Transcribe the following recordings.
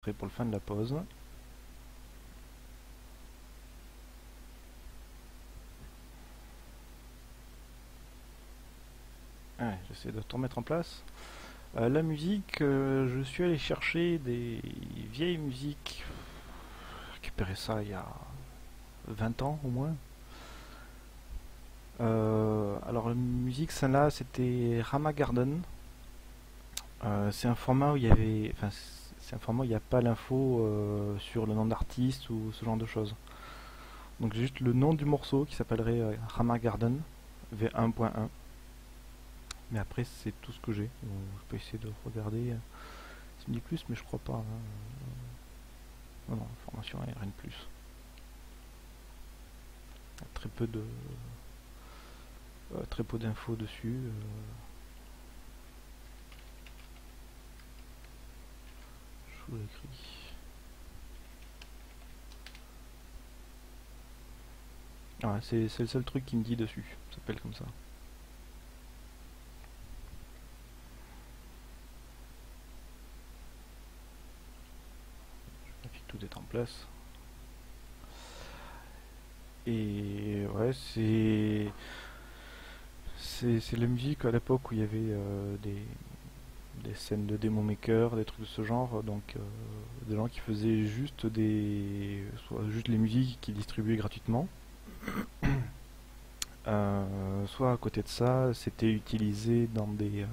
Prêt pour le fin de la pause. Allez, j'essaie de tout remettre en place. La musique, je suis allé chercher des vieilles musiques. J'ai récupéré ça il y a 20 ans au moins. Alors la musique, celle-là, c'était Rama Garden. C'est un format où il y avait, enfin, c'est un format où il n'y a pas l'info sur le nom d'artiste ou ce genre de choses. Donc j'ai juste le nom du morceau qui s'appellerait Rama Garden V1.1. Mais après, c'est tout ce que j'ai. Donc, je peux essayer de regarder. Ça me dit plus, mais je crois pas, hein. Non, non, information, il n'y a rien de plus. Il y a très peu d'infos dessus. Je vous l'écris. Ah, c'est le seul truc qui me dit dessus. Ça s'appelle comme ça. Tout est en place. Et ouais, c'est la musique à l'époque où il y avait des scènes de démo maker, des trucs de ce genre, donc des gens qui faisaient soit juste les musiques qu'ils distribuaient gratuitement, soit à côté de ça, c'était utilisé dans les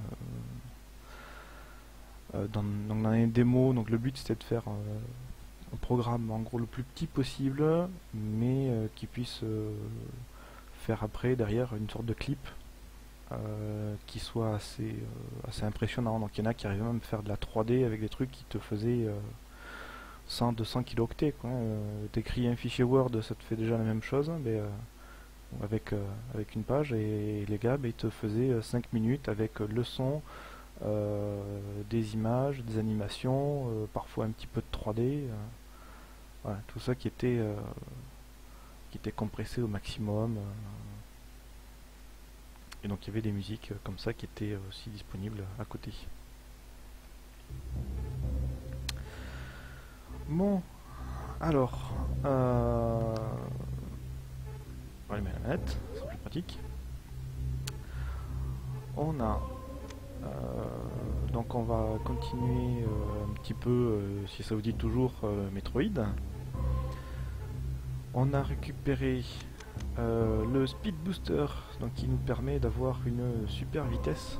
démos. Donc le but c'était de faire un programme en gros le plus petit possible, mais qui puisse faire après derrière une sorte de clip qui soit assez impressionnant. Donc il y en a qui arrivaient même à faire de la 3D avec des trucs qui te faisaient 100-200 kilooctets, quoi. T'écris un fichier Word, ça te fait déjà la même chose, mais avec une page, et les gars, ils te faisaient 5 minutes avec le son, des images, des animations, parfois un petit peu de 3D, voilà, tout ça qui était compressé au maximum. Et donc il y avait des musiques comme ça qui étaient aussi disponibles à côté. Bon, alors, on va aller mettre la manette, c'est plus pratique. On a, donc on va continuer un petit peu, si ça vous dit toujours, Metroid. On a récupéré le Speed Booster, donc qui nous permet d'avoir une super vitesse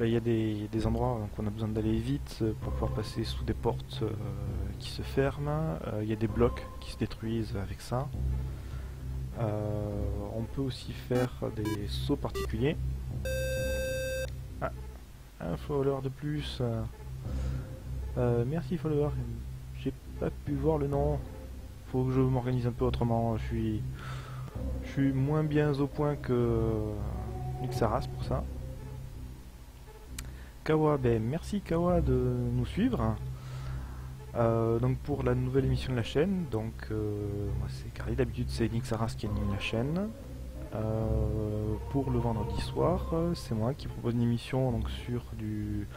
il y a des endroits où on a besoin d'aller vite pour pouvoir passer sous des portes qui se ferment. Il y a des blocs qui se détruisent avec ça. On peut aussi faire des sauts particuliers. Ah, un follower de plus. Merci follower. J'ai pas pu voir le nom. Faut que je m'organise un peu autrement. Je suis moins bien au point que Xaras pour ça. Kawa, ben merci Kawa de nous suivre. Donc pour la nouvelle émission de la chaîne, donc moi c'est Carly, d'habitude c'est Nixaras qui anime la chaîne. Pour le vendredi soir, c'est moi qui propose une émission donc sur du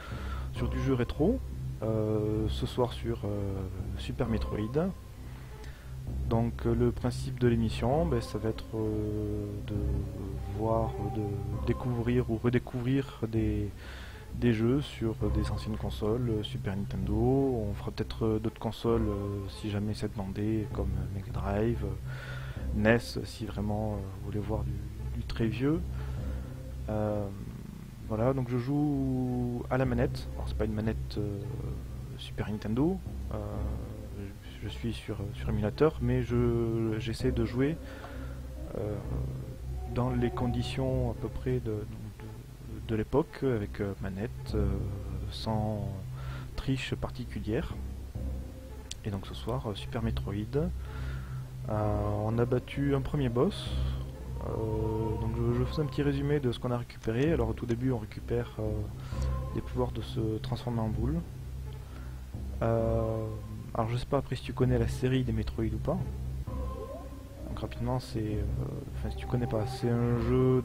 jeu rétro. Ce soir sur Super Metroid. Donc le principe de l'émission, ben, ça va être de voir, de découvrir ou redécouvrir des jeux sur des anciennes consoles, Super Nintendo. On fera peut-être d'autres consoles si jamais c'est demandé, comme Mega Drive, NES si vraiment vous voulez voir du très vieux. Voilà, donc je joue à la manette. Alors c'est pas une manette Super Nintendo, je suis sur émulateur, mais j'essaie de jouer dans les conditions à peu près de l'époque, avec manette, sans triche particulière. Et donc ce soir, Super Metroid. On a battu un premier boss. Donc je fais un petit résumé de ce qu'on a récupéré. Alors au tout début, on récupère des pouvoirs de se transformer en boule. Alors je sais pas après si tu connais la série des Metroid ou pas. Donc rapidement, enfin si tu connais pas, c'est un jeu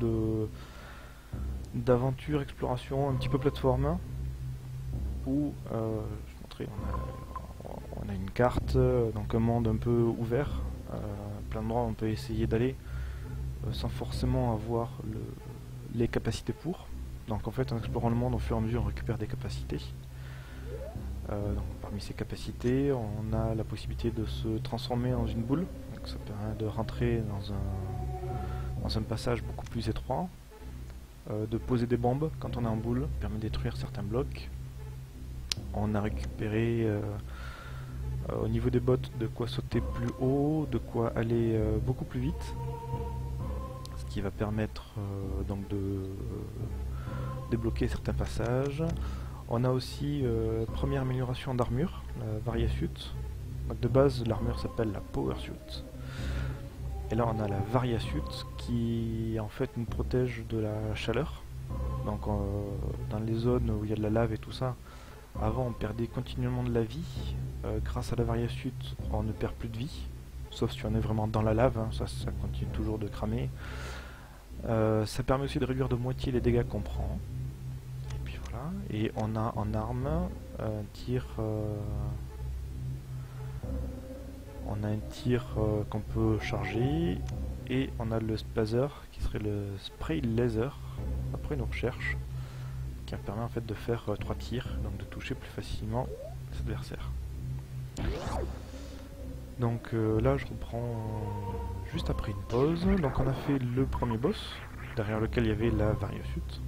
d'aventure, exploration, un petit peu plateforme, où je vais vous montrer, on a une carte, donc un monde un peu ouvert, plein d'endroits où on peut essayer d'aller sans forcément avoir les capacités pour. Donc en fait en explorant le monde au fur et à mesure on récupère des capacités. Donc, parmi ces capacités on a la possibilité de se transformer en une boule, donc ça permet de rentrer dans un passage beaucoup plus étroit, de poser des bombes quand on est en boule, permet de détruire certains blocs. On a récupéré au niveau des bottes de quoi sauter plus haut, de quoi aller beaucoup plus vite, ce qui va permettre donc de débloquer certains passages. On a aussi première amélioration d'armure, la Variasuit. De base l'armure s'appelle la Power Suit. Et là on a la Variasuit qui en fait nous protège de la chaleur. Donc dans les zones où il y a de la lave et tout ça, avant on perdait continuellement de la vie. Grâce à la Variasuit on ne perd plus de vie, sauf si on est vraiment dans la lave, hein, ça continue toujours de cramer. Ça permet aussi de réduire de moitié les dégâts qu'on prend. Et puis voilà, et on a en arme un tir... on a un tir qu'on peut charger, et on a le Spazer qui serait le spray laser après nos recherches, qui permet en fait de faire 3 tirs, donc de toucher plus facilement ses adversaires. Donc là je reprends juste après une pause. Donc on a fait le premier boss, derrière lequel il y avait la Variasuit.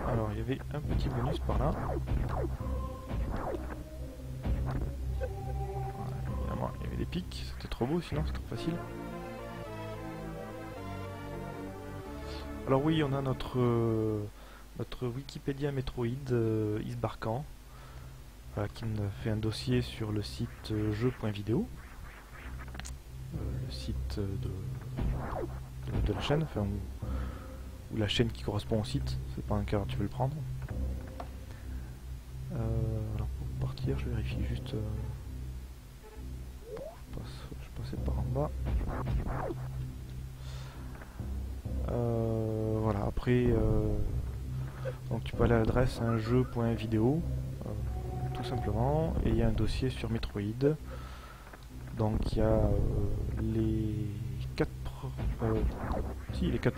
Alors il y avait un petit bonus par là. Évidemment il y avait des pics, c'était trop beau sinon c'est trop facile. Alors oui, on a notre Wikipédia Metroid Isbarkan, qui nous a fait un dossier sur le site jeux.video, le site de la chaîne, enfin, ou la chaîne qui correspond au site, c'est pas un cas, tu veux le prendre. Alors pour partir, je vérifie juste... je passais par en bas. Voilà, après donc tu peux aller à l'adresse jeu.video tout simplement, et il y a un dossier sur Metroid. Donc il y a les 4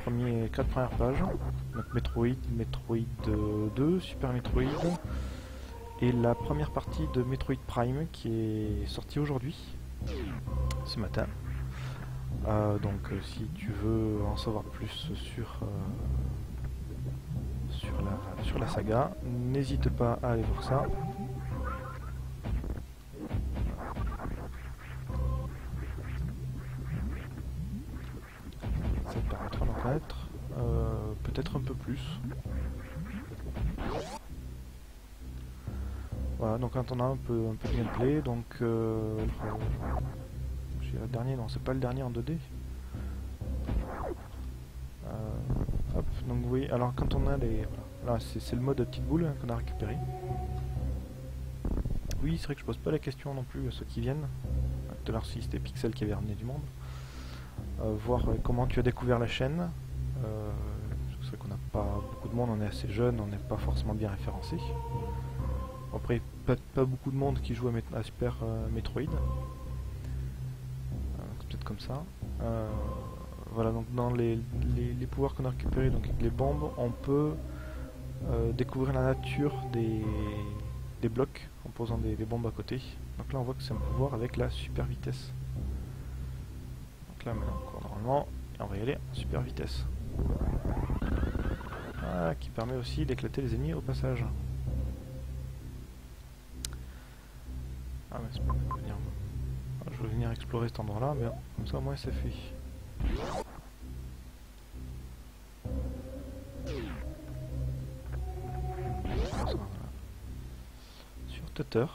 premières pages, donc Metroid, Metroid 2, Super Metroid, et la première partie de Metroid Prime qui est sortie aujourd'hui, ce matin. Donc si tu veux en savoir plus sur la saga, n'hésite pas à aller voir ça. Ça te permettra d'en connaître peut-être un peu plus. Voilà, donc quand on a un peu de gameplay, donc le dernier, non c'est pas le dernier en 2D. Hop, donc oui, alors quand on a les... Voilà, là c'est le mode petite boule hein, qu'on a récupéré. Oui, c'est vrai que je pose pas la question non plus à ceux qui viennent. Tout à l'heure si c'était Pixel qui avait ramené du monde. Voir comment tu as découvert la chaîne. C'est vrai qu'on n'a pas beaucoup de monde, on est assez jeune, on n'est pas forcément bien référencé. Après, pas beaucoup de monde qui joue à Super Metroid. Peut-être comme ça. Voilà, donc dans les pouvoirs qu'on a récupérés, donc avec les bombes, on peut découvrir la nature des blocs en posant des bombes à côté. Donc là on voit que c'est un pouvoir avec la super vitesse. Donc là maintenant encore normalement, et on va y aller en super vitesse. Voilà, qui permet aussi d'éclater les ennemis au passage. Ah mais c'est pas venir. Je vais venir explorer cet endroit là, mais comme ça au moins c'est fait. Sur Twitter.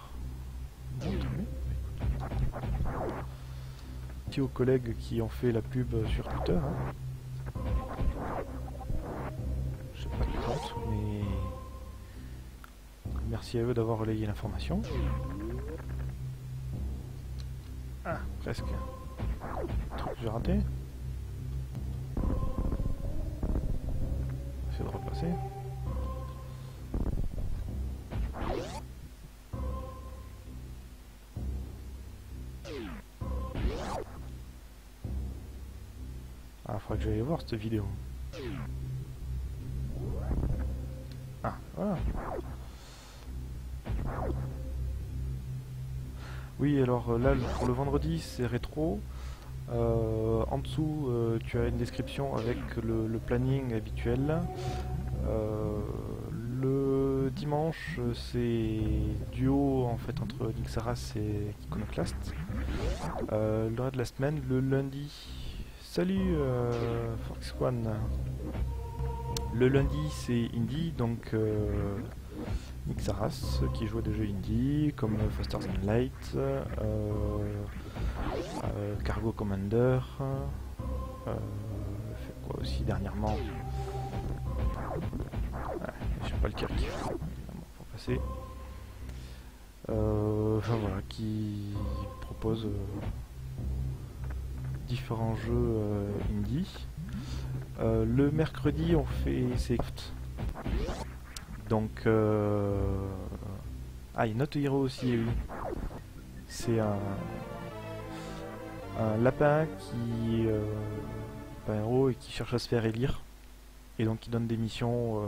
Merci aux collègues qui ont fait la pub sur Twitter. Hein. Je sais pas qui compte, mais merci à eux d'avoir relayé l'information. Ah, presque. Truc que j'ai raté. Essayer de repasser. Ah, faudrait que j'aille voir cette vidéo. Ah, voilà. Oui, alors là, pour le vendredi, c'est rétro. En dessous, tu as une description avec le planning habituel. Le dimanche, c'est duo en fait entre Nixaras et Iconoclast. Le reste de la semaine, le lundi. Salut Fox One. Le lundi, c'est indie, donc Nixaras qui joue à des jeux indie comme Faster Than Light, Cargo Commander, fait quoi aussi dernièrement, je sais pas lequel qui fait, faut passer. Enfin voilà, qui propose différents jeux indie. Le mercredi, on fait c'est donc ah, il y a Not Hero aussi, oui. C'est un lapin qui est un héros et qui cherche à se faire élire, et donc qui donne des missions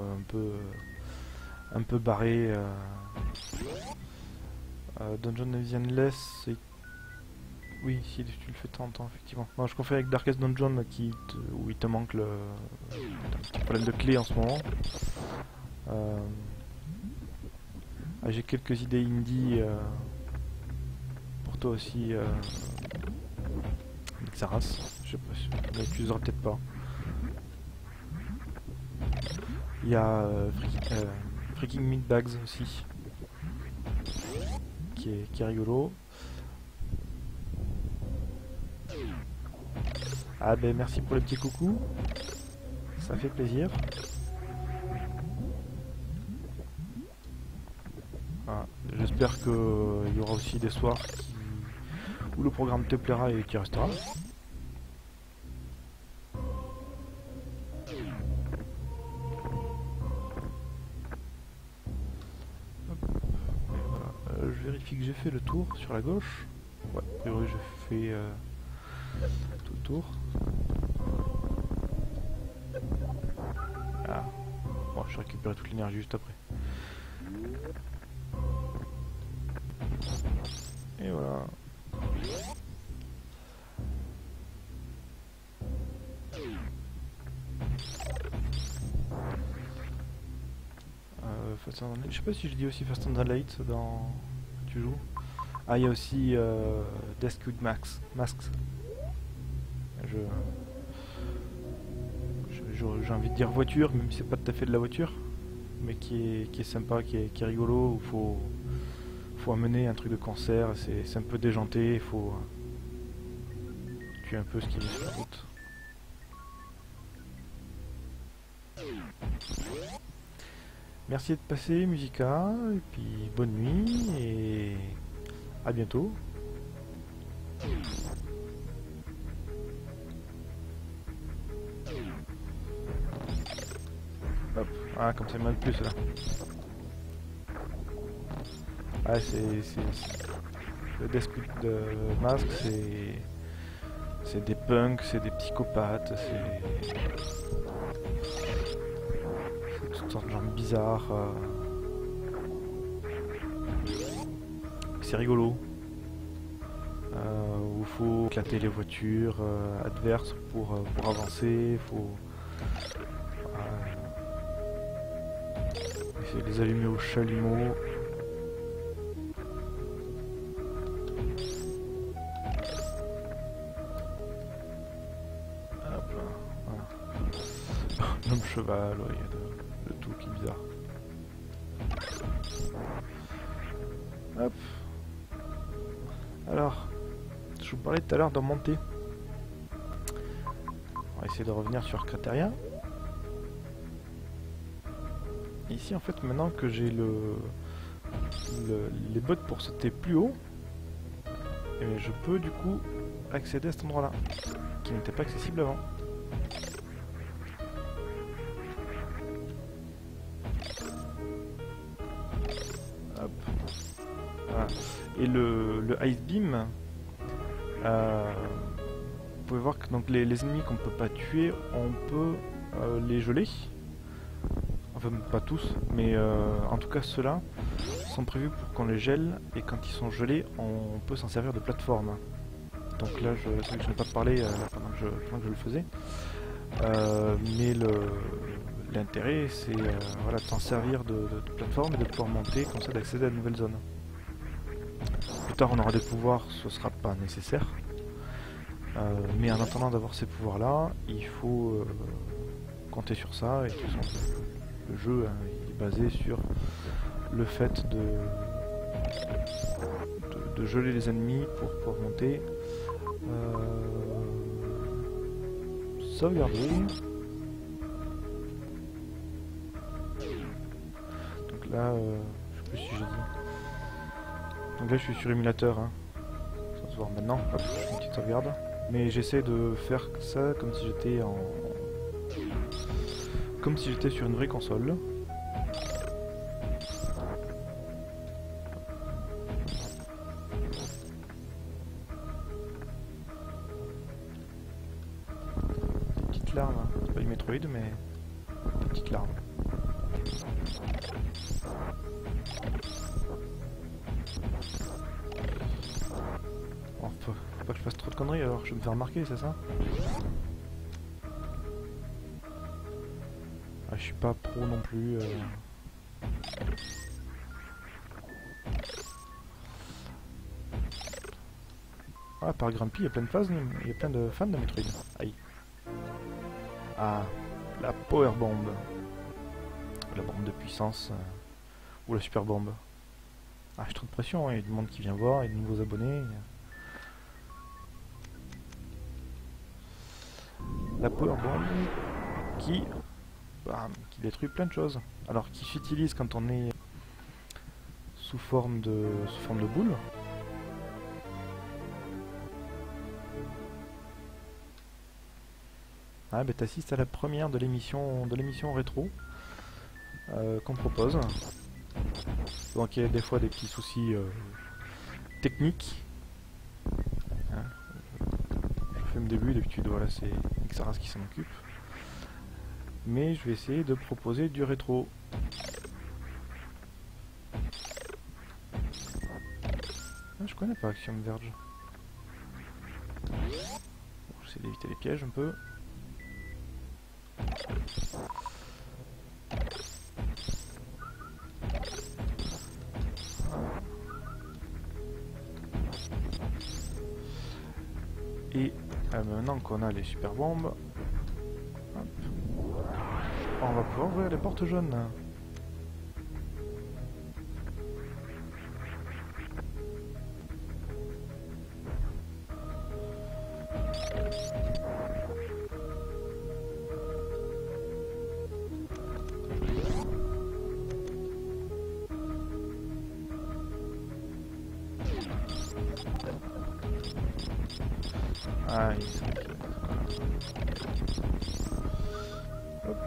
un peu barrées. Dungeon of the Endless, oui, si tu le fais de temps en temps, effectivement. Moi, je confère avec Darkest Dungeon où il te manque un petit problème de clé en ce moment. J'ai quelques idées indie pour toi aussi, Xaras. Je sais pas, mais tu les auras peut-être pas. Il y a Freaking Meatbags aussi, qui est rigolo. Ah ben merci pour le petit coucou, ça fait plaisir. Ah, j'espère qu'il y aura aussi des soirs où le programme te plaira et qui restera. Voilà. Je vérifie que j'ai fait le tour sur la gauche. Ouais, a priori j'ai fait tout le tour. Ah, bon, je récupère toute l'énergie juste après. Et voilà. Je sais pas si je dis aussi Fast and Light dans tu joues. Ah, il y a aussi Desk with Masks. J'ai envie de dire voiture, même si c'est pas tout à fait de la voiture, mais qui est sympa, qui est rigolo, où faut amener un truc de concert, c'est un peu déjanté, il faut tuer un peu ce qui est sur la route. Merci de passer, Musica, et puis bonne nuit, et à bientôt. Hop. Ah, comme ça il m'aide plus là. Ah, c'est le desk de masque, c'est des punks, c'est des psychopathes, c'est toutes sortes de gens bizarres. C'est rigolo. Où il faut éclater les voitures adverses pour avancer, faut essayer de les allumer au chalumeau. Hop là, voilà. L'homme cheval, ouais, il y a de tout qui est bizarre. Hop. Alors, je vous parlais tout à l'heure d'en monter. On va essayer de revenir sur Crateria. Ici, en fait, maintenant que j'ai les bottes pour sauter plus haut, et je peux du coup accéder à cet endroit-là, qui n'était pas accessible avant. Hop. Voilà. Et le Ice Beam, pouvez voir que donc, les ennemis qu'on peut pas tuer, on peut les geler. Enfin, pas tous, mais en tout cas ceux-là sont prévus pour qu'on les gèle, et quand ils sont gelés, on peut s'en servir de plateforme. Donc là, c'est vrai que je n'ai pas parlé là, pendant que je le faisais. Mais l'intérêt, c'est voilà, de s'en servir de plateforme et de pouvoir monter, comme ça d'accéder à de nouvelles zones. Plus tard, on aura des pouvoirs, ce sera pas nécessaire. Mais en attendant d'avoir ces pouvoirs-là, il faut compter sur ça. Et de toute façon, le jeu hein, il est basé sur le fait de geler les ennemis pour pouvoir monter. Sauvegarder. Donc là, je sais plus si j'ai dit. Donc là, je suis sur émulateur. Hein. Ça va se voir maintenant. Hop, je fais une petite sauvegarde. Mais j'essaie de faire ça comme si j'étais en. Comme si j'étais sur une vraie console. Larmes, c'est pas du Metroid mais des petites larmes. Bon, faut pas que je fasse trop de conneries alors je vais me faire remarquer, c'est ça? Ah, je suis pas pro non plus. Ah, par Grumpy, il y a plein de phases, il y a plein de fans de Metroid. Aïe. Ah, la Power Bomb. La bombe de puissance. Ou la Super Bombe. Ah, j'ai trop de pression, hein. Il y a du monde qui vient voir, il y a de nouveaux abonnés. La Power Bomb qui détruit plein de choses. Alors, qui s'utilise quand on est sous forme de boule. Ah, bah t'assistes à la première de l'émission rétro qu'on propose. Donc il y a des fois des petits soucis techniques. Hein, je fais mon début, d'habitude voilà, c'est Xaras qui s'en occupe. Mais je vais essayer de proposer du rétro. Ah, je connais pas Axiom Verge. Bon, j'essaie d'éviter les pièges un peu. Et maintenant qu'on a les super bombes, hop, on va pouvoir ouvrir les portes jaunes. Ah, il serait que... Hop.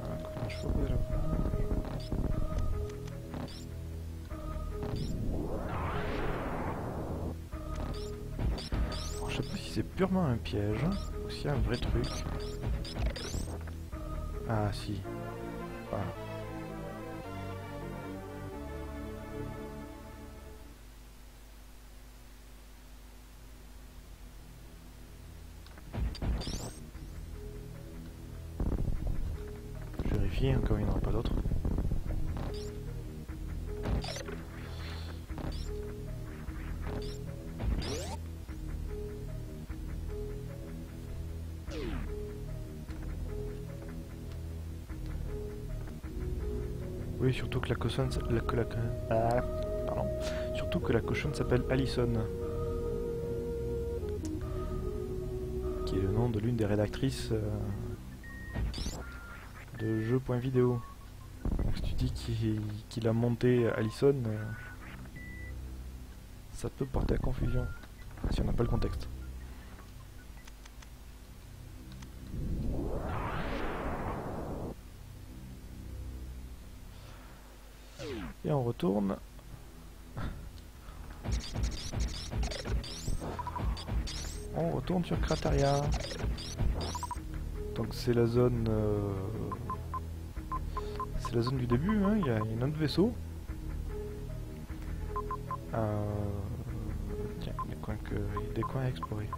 Ah, comment je fais déjà? Alors, je sais pas si c'est purement un piège ou s'il y a un vrai truc. Ah si. Voilà. Je vérifie, hein, comme il n'y en aura pas d'autres. Oui, surtout que la cochonne, surtout que la cochonne s'appelle Allison, qui est le nom de l'une des rédactrices de jeux.vidéo. Donc si tu dis qu'il a monté Allison, ça peut porter à confusion si on n'a pas le contexte. Et on retourne. On retourne sur Krataria. Donc c'est la zone... c'est la zone du début, hein. Il y a un autre vaisseau. Tiens, il y a des coins à explorer.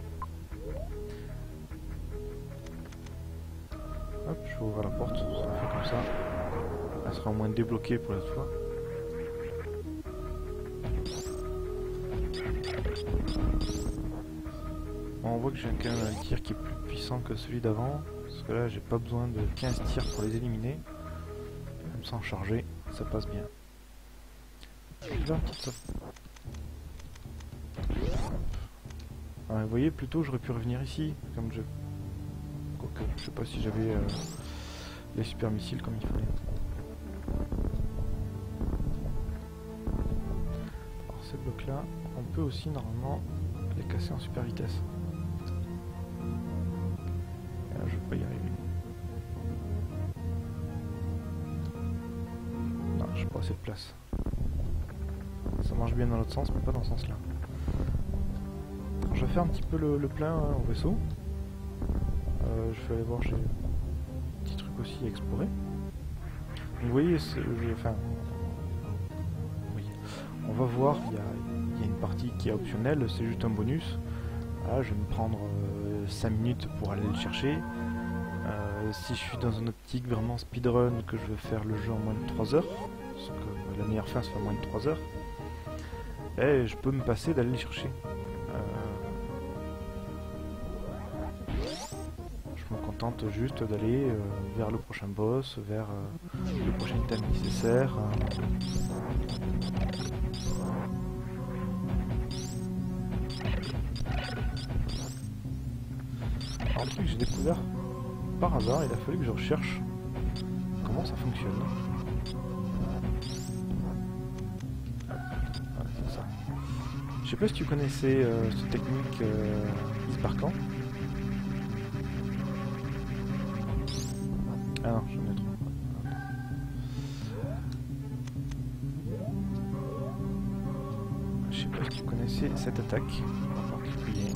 Hop, je vais ouvrir la porte, ça fait comme ça. Elle sera au moins débloquée pour la fois. Bon, on voit que j'ai quand même un tir qui est plus puissant que celui d'avant. Parce que là, j'ai pas besoin de 15 tirs pour les éliminer. Même sans charger, ça passe bien. Là, vous voyez, plutôt j'aurais pu revenir ici, comme je... Quoique, je sais pas si j'avais les super missiles comme il fallait. Alors ces blocs là, on peut aussi normalement les casser en super vitesse. Et là je vais pas y arriver. Non, j'ai pas assez de place. Ça marche bien dans l'autre sens, mais pas dans ce sens là. Je vais faire un petit peu le plein au vaisseau. Je vais aller voir, j'ai des petits trucs aussi à explorer. Donc, vous voyez, on va voir, il y a une partie qui est optionnelle, c'est juste un bonus. Là, je vais me prendre 5 minutes pour aller le chercher. Si je suis dans une optique vraiment speedrun, que je vais faire le jeu en moins de 3 heures, parce que la meilleure fin c'est en moins de 3 heures, et je peux me passer d'aller le chercher. Je me contente juste d'aller vers le prochain boss, vers le prochain item nécessaire. Alors, un truc que j'ai découvert par hasard, il a fallu que je recherche comment ça fonctionne. Voilà, c'est ça. Je sais pas si tu connaissais cette technique Isbarkan. Ah non, j'en ai trop. Je sais pas si tu connaissais cette attaque en particulier.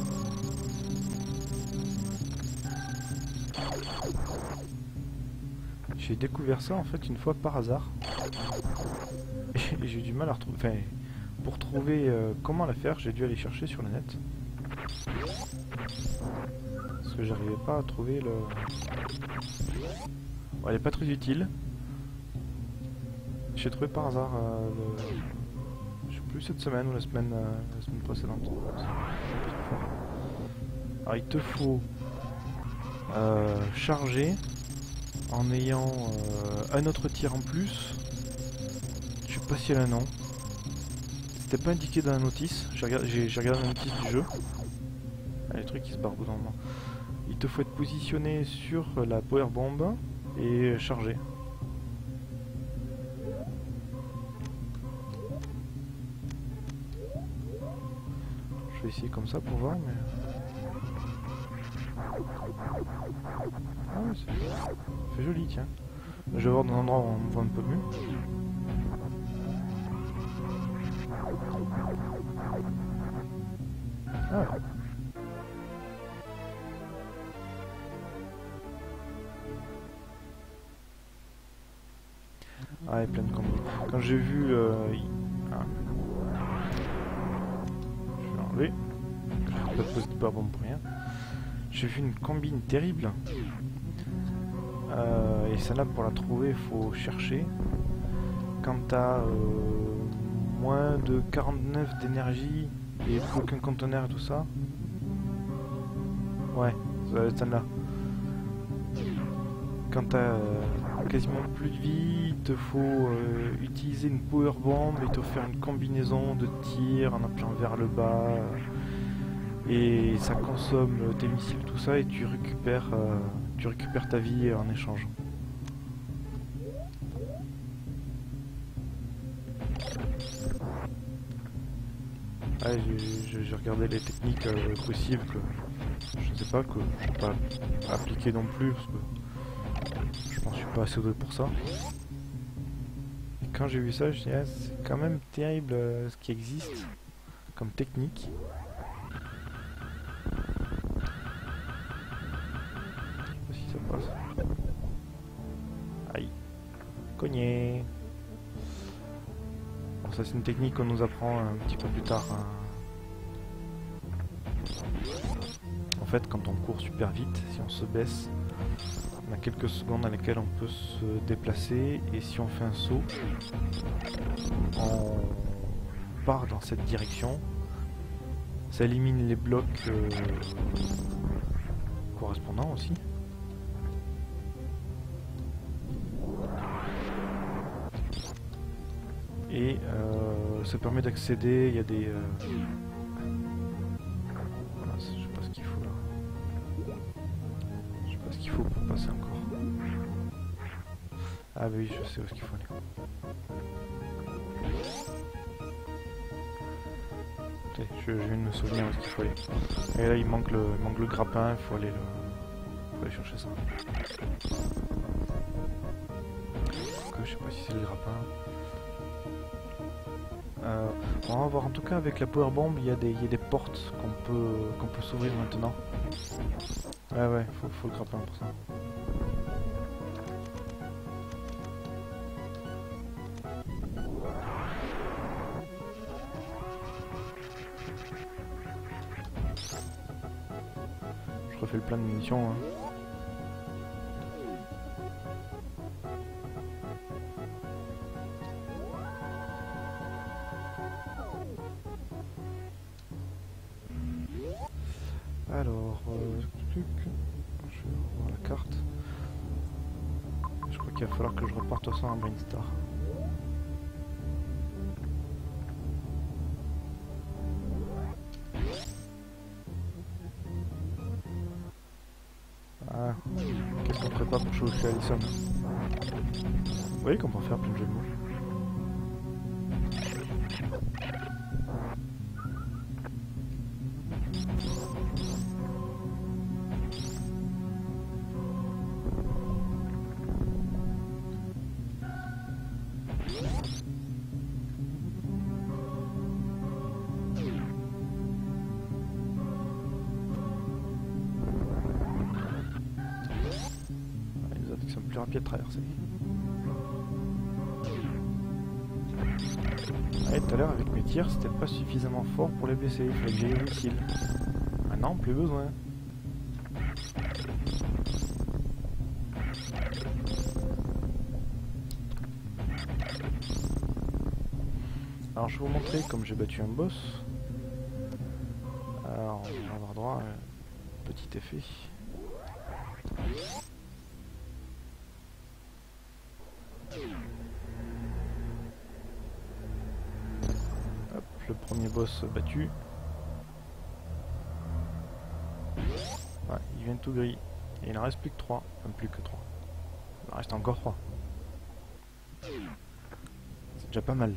J'ai découvert ça en fait une fois par hasard. Et j'ai eu du mal à retrouver. Enfin, pour trouver comment la faire, j'ai dû aller chercher sur le net. Parce que j'arrivais pas à trouver le... Bon, elle est pas très utile. J'ai trouvé par hasard je sais plus cette semaine ou la semaine précédente. Alors il te faut charger en ayant un autre tir en plus. Je sais pas si elle a un nom. C'était pas indiqué dans la notice. J'ai regardé la notice du jeu. Ah, les trucs qui se barrent au bout d'un moment. Il te faut être positionné sur la power bomb et charger. Je vais essayer comme ça pour voir, mais... Ah ouais, c'est joli, tiens. Je vais voir dans un endroit où on me voit un peu mieux. Ah. Ah, il y a plein de combos. Quand j'ai vu... Ah. Je vais enlever. Je vais pas poser de barbon pour rien. J'ai vu une combine terrible. Et celle-là, pour la trouver, il faut chercher. Quand t'as moins de 49 d'énergie et plus aucun conteneur et tout ça. Ouais, ça va être celle-là. Quand t'as quasiment plus de vie, il te faut utiliser une power bomb et te faire une combinaison de tirs en appuyant vers le bas. Et ça consomme tes missiles, tout ça, et tu récupères ta vie en échange. Ouais, j'ai regardé les techniques possibles que je ne sais pas, que je ne peux pas appliquer non plus parce que je pense que je suis pas assez doué pour ça. Et quand j'ai vu ça, je me suis dit, ah, c'est quand même terrible ce qui existe comme technique. Je sais pas si ça passe. Aïe. Cogné. Bon, ça c'est une technique qu'on nous apprend un petit peu plus tard. Hein. En fait, quand on court super vite, si on se baisse, on a quelques secondes dans lesquelles on peut se déplacer, et si on fait un saut, on part dans cette direction. Ça élimine les blocs correspondants aussi. Et ça permet d'accéder, il y a des... Voilà, je sais pas ce qu'il faut là. Je sais pas ce qu'il faut pour passer encore. Ah bah oui, je sais où est-ce qu'il faut aller. Ok, je viens de me souvenir où est-ce qu'il faut aller. Et là il manque le grappin, il faut aller chercher ça. Je sais pas si c'est le grappin. On va voir, en tout cas avec la power bomb, il y a des portes qu'on peut s'ouvrir maintenant. Ouais, faut le grappin pour ça. Je refais le plein de munitions. Hein. Alors, je vais voir la carte. Je crois qu'il va falloir que je reparte ça en Brainstar. Ah, qu'est-ce qu'on ferait pas pour chauffer Allison? Vous voyez qu'on peut faire plein de jeux de mots. Ils sont plus rapides de traverser. Ouais, tout à l'heure avec mes tirs, c'était pas suffisamment fort pour les blesser, il fallait que j'aille au missile. Ah non, plus besoin. Alors je vais vous montrer comme j'ai battu un boss. Alors on va avoir droit à un petit effet. Hop, le premier boss battu. Ouais, il vient tout gris. Et il en reste plus que 3. Enfin plus que 3. Il en reste encore 3. C'est déjà pas mal.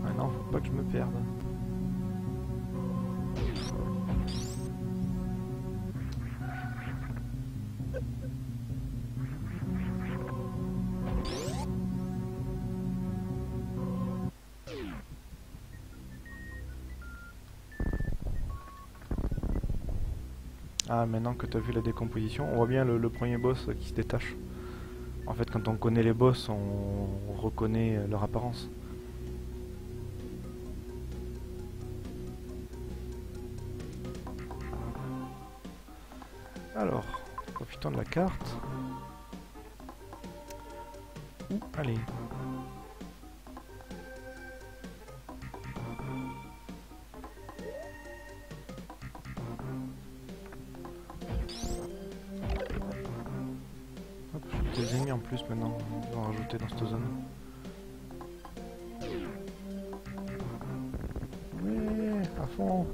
Ah non, faut pas que je me perde. Ah, maintenant que tu as vu la décomposition, on voit bien le premier boss qui se détache. En fait, quand on connaît les boss, on reconnaît leur apparence. Alors, profitons de la carte. Allez. Des ennemis en plus maintenant, ils vont rajouter dans cette zone. Ouais, à fond.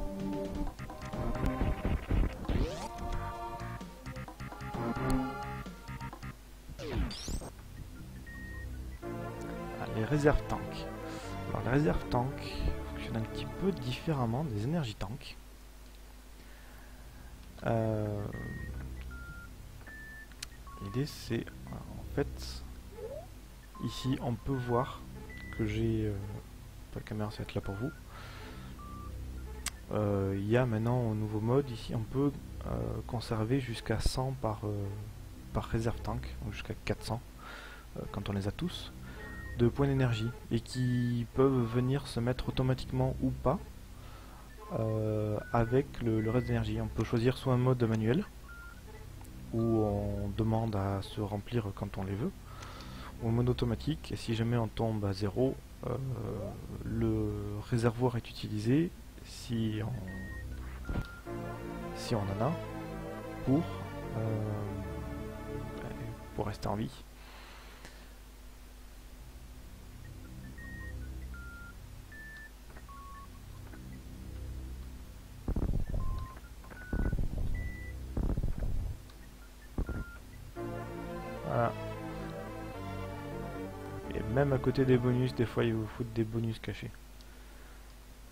Ah, les réserves tanks. Alors les réserves tanks fonctionnent un petit peu différemment des énergies tanks. Euh, L'idée c'est, en fait, ici on peut voir que j'ai, pas de caméra, ça va être là pour vous. Il y a maintenant au nouveau mode, ici on peut conserver jusqu'à 100 par réserve tank, donc jusqu'à 400 quand on les a tous, de points d'énergie, et qui peuvent venir se mettre automatiquement ou pas avec le reste d'énergie. On peut choisir soit un mode manuel, où on demande à se remplir quand on les veut, ou un mode automatique, et si jamais on tombe à 0, le réservoir est utilisé si on en a pour rester en vie. Voilà. Et même à côté des bonus, des fois ils vous foutent des bonus cachés.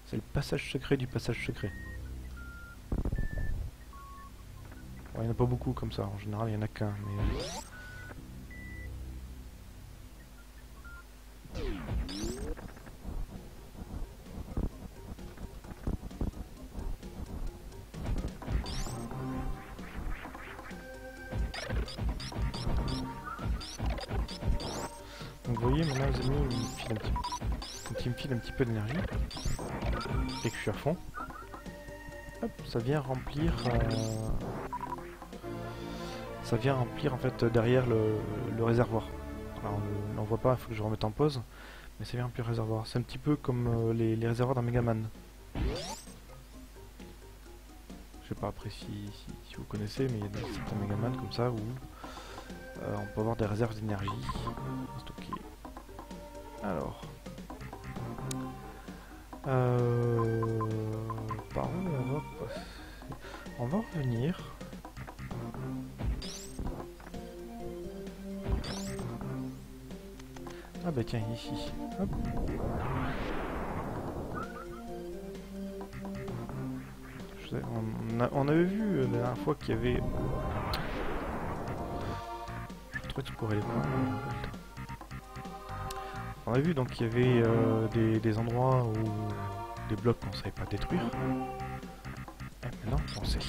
C'est le passage secret du passage secret. Bon, il n'y en a pas beaucoup comme ça, en général il n'y en a qu'un. Mais... Donc vous voyez, maintenant les ennemis me filent un petit peu d'énergie. Et que je suis à fond. Hop, ça vient remplir... ça vient remplir en fait derrière le réservoir. Alors on n'en voit pas, il faut que je remette en pause. Mais ça vient remplir le réservoir. C'est un petit peu comme les réservoirs dans Megaman. Je sais pas après si vous connaissez, mais il y a certains Megaman comme ça où on peut avoir des réserves d'énergie stockées. Alors, par où on va revenir. Ah bah tiens, ici. Hop. On avait vu la dernière fois qu'il y avait... Je trouvais que tu courais les points. On a vu donc qu'il y avait des endroits où des blocs qu'on ne savait pas détruire. Et maintenant on sait.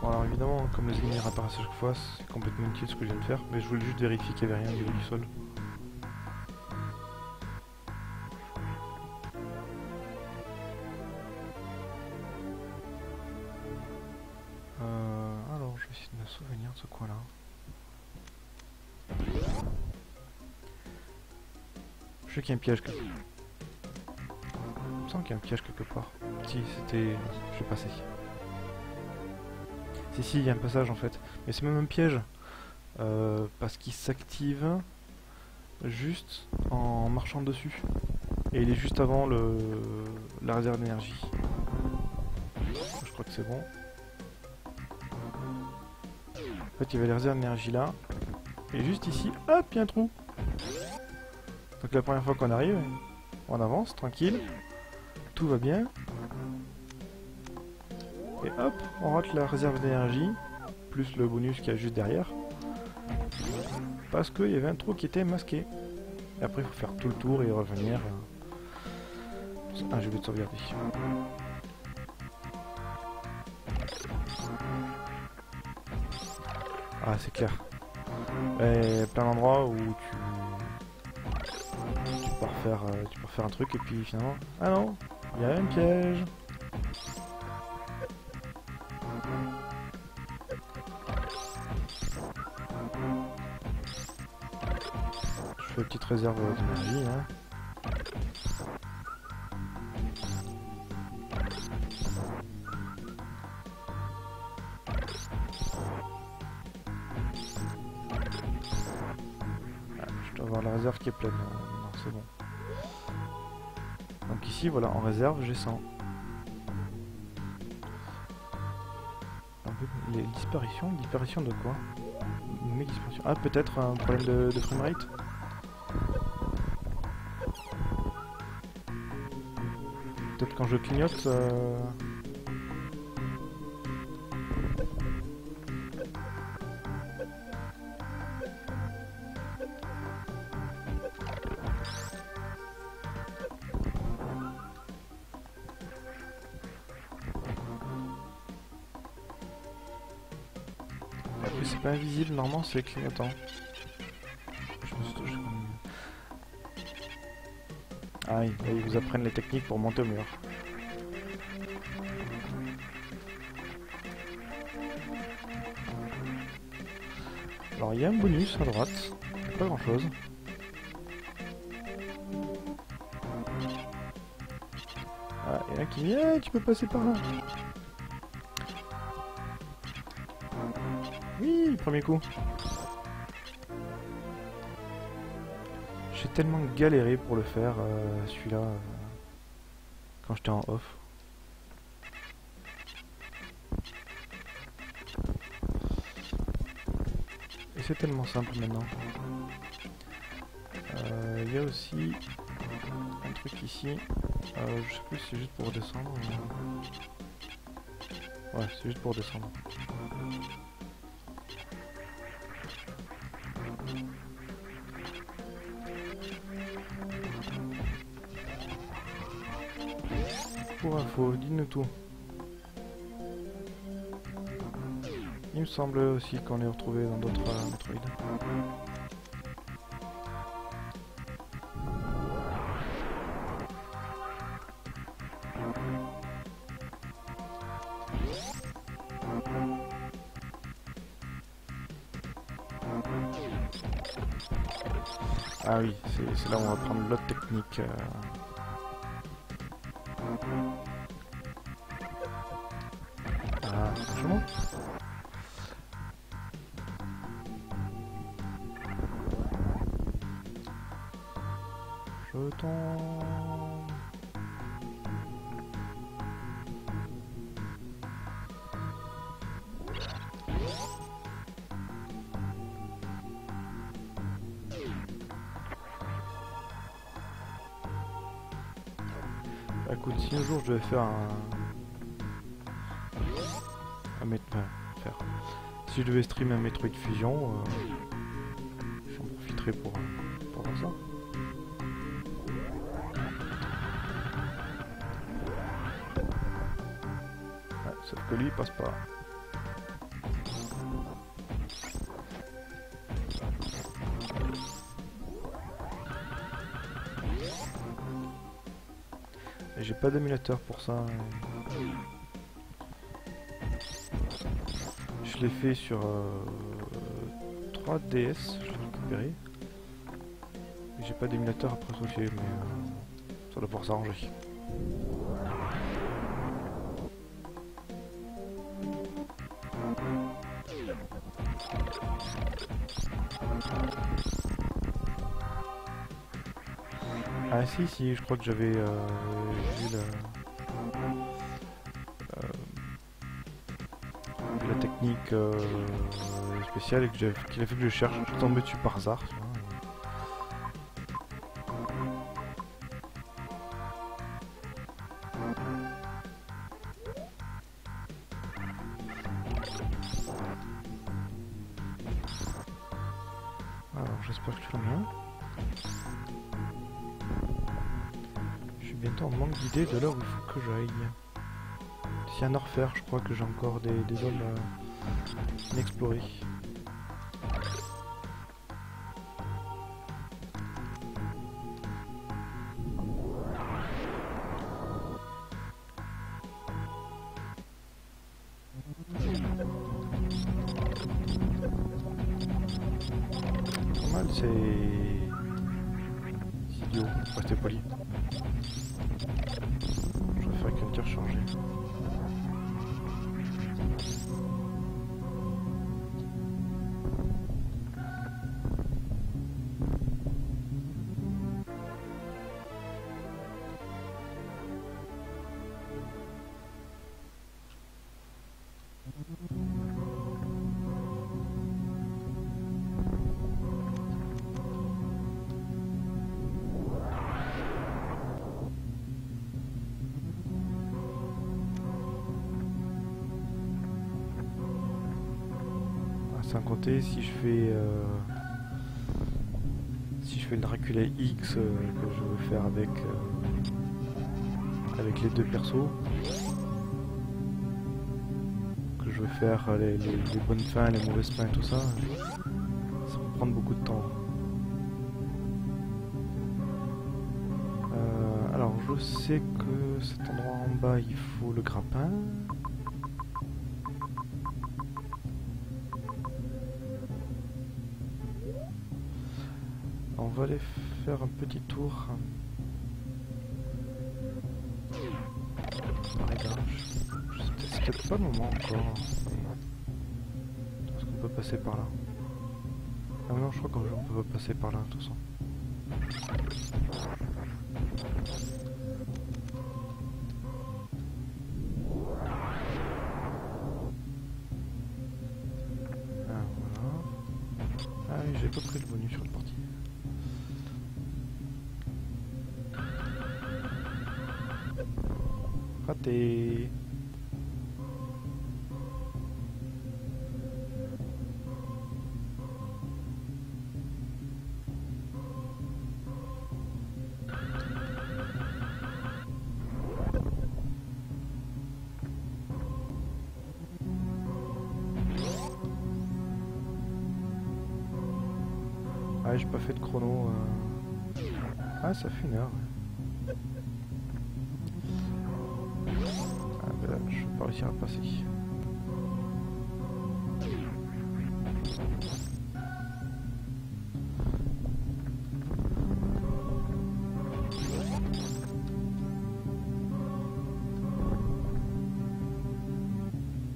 Bon alors évidemment comme les ennemis réapparaissent à chaque fois c'est complètement inutile ce que je viens de faire, mais je voulais juste vérifier qu'il n'y avait rien au niveau du sol. Alors je vais essayer de me souvenir de ce coin là. Je sais qu'il y a un piège quelque part. Il me semble qu'il y a un piège quelque part. Si c'était... je vais passer. Si, il y a un passage en fait. Mais c'est même un piège. Parce qu'il s'active juste en marchant dessus. Et il est juste avant la réserve d'énergie. Je crois que c'est bon. En fait, il y avait la réserve d'énergie là. Et juste ici, hop, il y a un trou. Donc la première fois qu'on arrive, on avance, tranquille. Tout va bien. Et hop, on rate la réserve d'énergie. Plus le bonus qu'il y a juste derrière. Parce qu'il y avait un trou qui était masqué. Et après il faut faire tout le tour et revenir. Ah, j'ai oublié de sauvegarder. Ah, c'est clair. Et plein d'endroits où tu peux refaire un truc et puis finalement... Ah non, il y a un piège. Je fais une petite réserve d'énergie. Hein. Ah, je dois avoir la réserve qui est pleine. Non, c'est bon. Donc Donc ici, voilà, en réserve, j'ai 100. Les disparitions, disparition de quoi? Mes disparitions. Ah, peut-être un problème de framerate. Peut-être quand je clignote. C'est pas invisible, normalement c'est clignotant. Je me suis touché comme... Ah oui, ils vous apprennent les techniques pour monter au mur. Alors il y a un bonus à droite, pas grand chose. Ah, il y en a qui dit ah, tu peux passer par là. Oui, premier coup. J'ai tellement galéré pour le faire, celui-là, quand j'étais en off. Et c'est tellement simple maintenant. Il y a aussi un truc ici. Je sais plus si c'est juste pour redescendre. Ouais, c'est juste pour descendre. Pour info, dis-nous tout. Il me semble aussi qu'on est retrouvé dans d'autres Metroid. Ah oui, c'est là où on va prendre l'autre technique. Ah, franchement. Je tombe. Bah, écoute, si un jour je devais faire si je devais stream un Metroid Fusion, j'en profiterai pour voir ça. Ouais, sauf que lui il passe pas. Et j'ai pas d'émulateur pour ça. Je l'ai fait sur 3DS, je l'ai récupéré. J'ai pas d'émulateur après associé, mais ça doit pouvoir s'arranger. Ah si, je crois que j'avais vu la technique spéciale et qu'il a fait que je cherche. Je suis tombé dessus par hasard. Tu vois. Alors j'espère que tu l'as bien. Je suis bientôt en manque d'idées de là où il faut que j'aille. S'il y a un à refaire, je crois que j'ai encore des zones inexplorées. Pas mal, c'est idiot, restez poli. Je vais faire qu'un tir chargé. Sans compter si je fais le Dracula X que je veux faire avec les deux persos, que je veux faire les bonnes fins, les mauvaises fins et tout ça, ça va prendre beaucoup de temps. Alors je sais que cet endroit en bas il faut le grappin. On va aller faire un petit tour. C'est peut-être pas le moment encore. Est-ce qu'on peut passer par là? Ah non, je crois qu'on peut pas passer par là de toute façon. Ah voilà. Ah oui, j'ai pas pris le bonus sur le portier. Raté. Ah, j'ai pas fait de chrono. Ah, ça fait 1 heure. Ouais. Ah, ben là, je vais pas réussir à passer.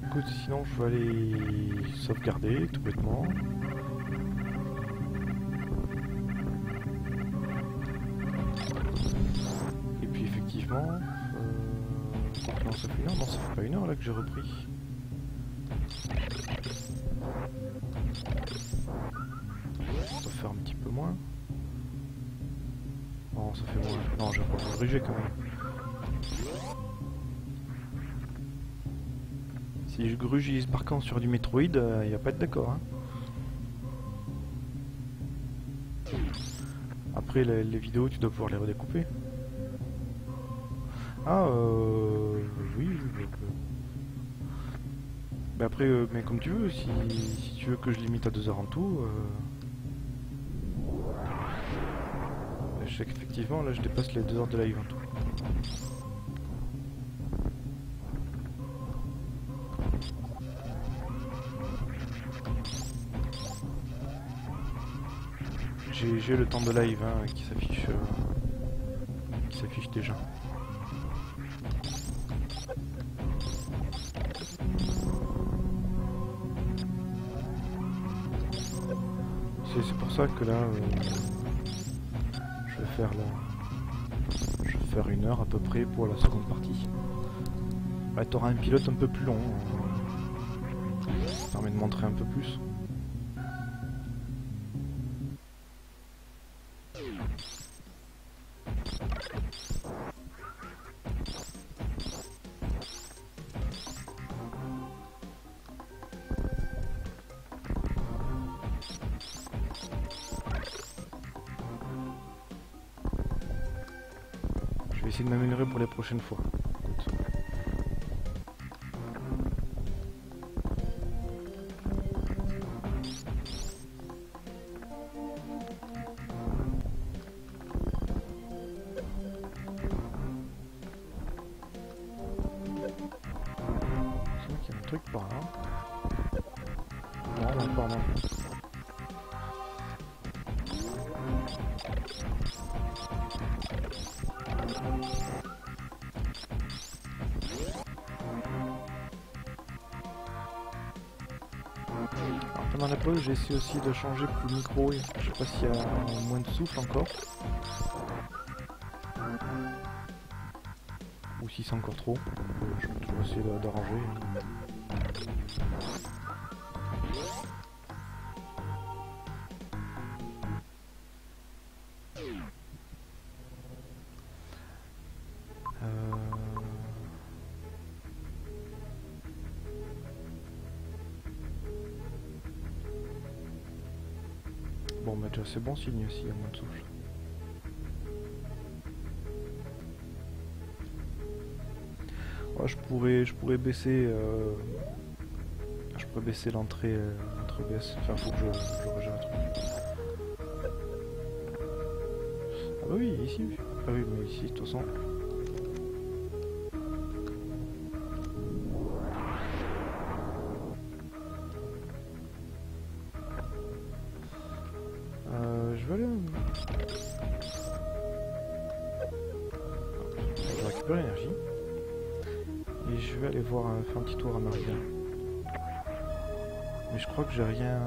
Écoute, sinon je vais aller sauvegarder tout bêtement. Et puis effectivement, non, ça fait 1 heure, non, ça fait pas 1 heure là que j'ai repris. Ça doit faire un petit peu moins. Non, ça fait moins. Non, j'ai pas corrigé quand même. Si je grugise par contre sur du Metroid, il va pas être d'accord. Hein. Après, les vidéos, tu dois pouvoir les redécouper. Ah, oui. Mais après, mais comme tu veux, si tu veux que je limite à 2 heures en tout. Je sais qu'effectivement, là, je dépasse les 2 heures de live en tout. J'ai le temps de live hein, qui s'affiche déjà. C'est pour ça que là, je vais faire 1 heure à peu près pour la seconde partie. Bah, t'auras un pilote un peu plus long. Ça permet de montrer un peu plus. Je vais essayer de m'améliorer pour les prochaines fois. Écoute. Il y a un truc par là. Non, non, pardon. Alors, pendant la pause, j'ai essayé aussi de changer pour le micro. Je sais pas s'il y a moins de souffle encore. Ou si c'est encore trop. Je vais toujours essayer d'arranger. Bon, bah déjà c'est bon signe aussi, à moins de souffle. Ouais, je pourrais baisser l'entrée OBS. Enfin, faut que je régère un truc. Ah bah oui, ici. Ah oui, mais ici, de toute façon. Je vais aller... Je vais récupérer l'énergie. Et je vais aller voir, faire un petit tour à ma rivière. Mais je crois que j'ai rien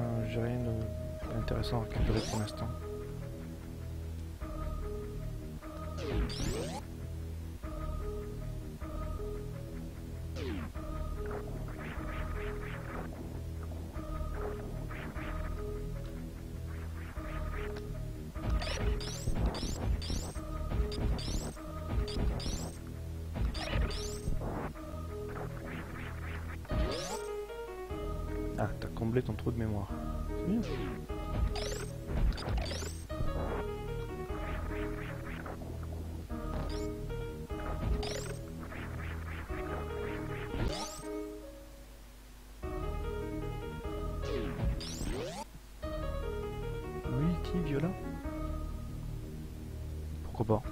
d'intéressant à récupérer pour l'instant. Ah, t'as comblé ton trou de mémoire. C'est bien. Multi-viola? Pourquoi pas?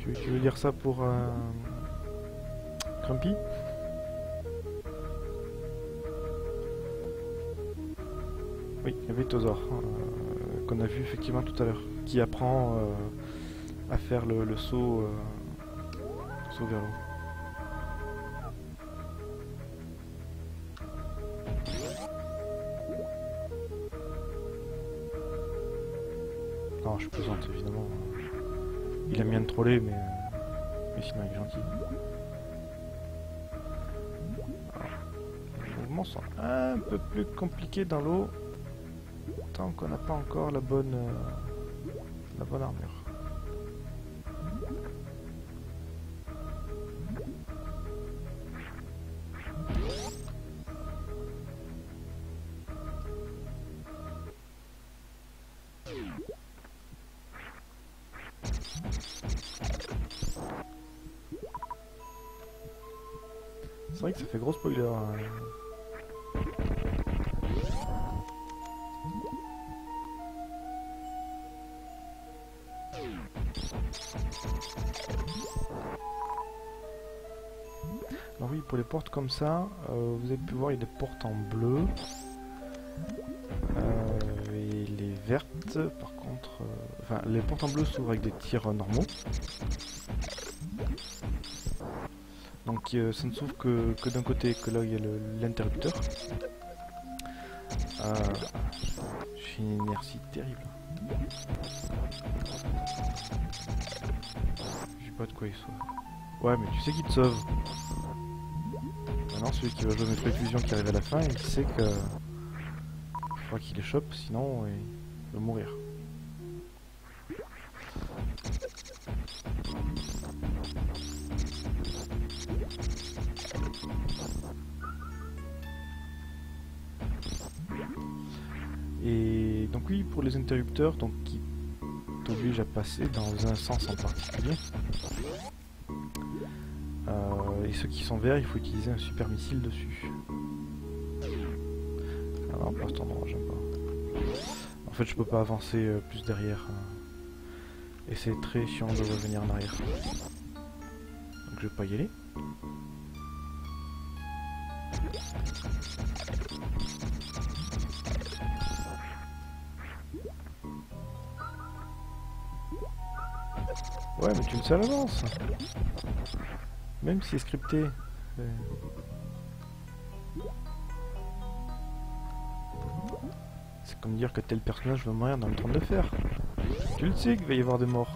Tu veux dire ça pour Grumpy? Oui, Vitosaur, qu'on a vu effectivement tout à l'heure, qui apprend à faire le saut, saut vers l'eau. Non, je plaisante évidemment. Il aime bien me troller, mais sinon il est gentil. Alors, les mouvements sont un peu plus compliqués dans l'eau, tant qu'on n'a pas encore la bonne armure. C'est vrai que ça fait gros spoiler. Alors oui, pour les portes comme ça, vous avez pu voir, il y a des portes en bleu. Et les vertes, par contre... enfin, les portes en bleu s'ouvrent avec des tirs normaux. Donc ça ne s'ouvre que d'un côté, que là il y a l'interrupteur. J'ai une inertie terrible. Je sais pas de quoi il sauve. Ouais, mais tu sais qu'il te sauve. Maintenant, celui qui va jouer Metroid Fusion qui arrive à la fin, il sait que... il faudra qu'il les chope, sinon il va mourir. Et donc oui, pour les interrupteurs, donc qui t'obligent à passer dans un sens en particulier. Et ceux qui sont verts, il faut utiliser un super missile dessus. Alors pas à cet endroit, j'aime pas. En fait, je peux pas avancer plus derrière. Et c'est très chiant de revenir en arrière. Donc je vais pas y aller. Ouais, mais tu le sais à l'avance. Même si c'est scripté. C'est comme dire que tel personnage va mourir dans le trône de fer. Tu le sais qu'il va y avoir des morts.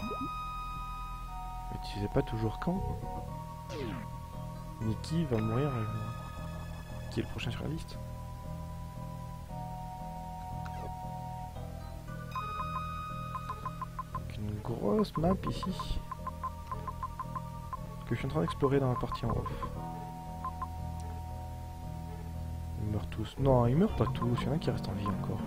Mais tu sais pas toujours quand. Ni qui va mourir. Qui est le prochain sur la liste. Donc une grosse map ici. Que je suis en train d'explorer dans la partie en off. Ils meurent tous. Non, ils meurent pas tous. Il y en a qui restent en vie encore.